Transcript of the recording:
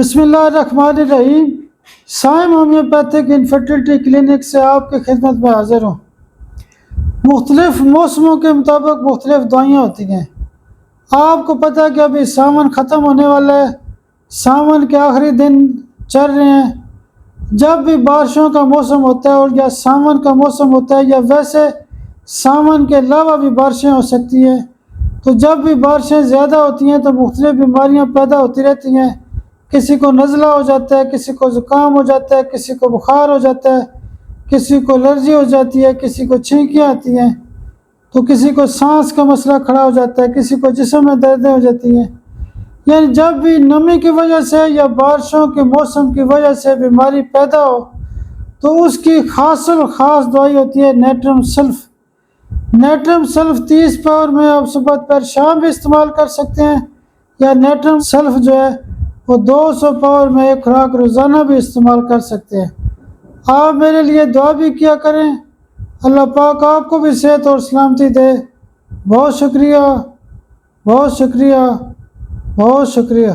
بسم اللہ الرحمن الرحیم۔ سائم ہومیوپیتھک انفرٹیلٹی کلینک سے آپ کی خدمت میں حاضر ہوں۔ مختلف موسموں کے مطابق مختلف دوائیاں ہوتی ہیں۔ آپ کو پتہ ہے کہ ابھی ساون ختم ہونے والا ہے، ساون کے آخری دن چل رہے ہیں۔ جب بھی بارشوں کا موسم ہوتا ہے اور یا ساون کا موسم ہوتا ہے یا ویسے ساون کے علاوہ بھی بارشیں ہو سکتی ہیں، تو جب بھی بارشیں زیادہ ہوتی ہیں تو مختلف بیماریاں پیدا ہوتی رہتی ہیں۔ کسی کو نزلہ ہو جاتا ہے، کسی کو زکام ہو جاتا ہے، کسی کو بخار ہو جاتا ہے، کسی کو الرجی ہو جاتی ہے، کسی کو چھینکیاں آتی ہیں، تو کسی کو سانس کا مسئلہ کھڑا ہو جاتا ہے، کسی کو جسم میں دردیں ہو جاتی ہیں۔ یعنی جب بھی نمی کی وجہ سے یا بارشوں کے موسم کی وجہ سے بیماری پیدا ہو تو اس کی خاص دوائی ہوتی ہے نیٹرم سلف۔ نیٹرم سلف 30 پاور میں آپ صبح پر شام بھی استعمال کر سکتے ہیں، یا نیٹرم سلف جو ہے وہ 200 پاور میں ایک خوراک روزانہ بھی استعمال کر سکتے ہیں۔ آپ میرے لیے دعا بھی کیا کریں، اللہ پاک آپ کو بھی صحت اور سلامتی دے۔ بہت شکریہ، بہت شکریہ، بہت شکریہ۔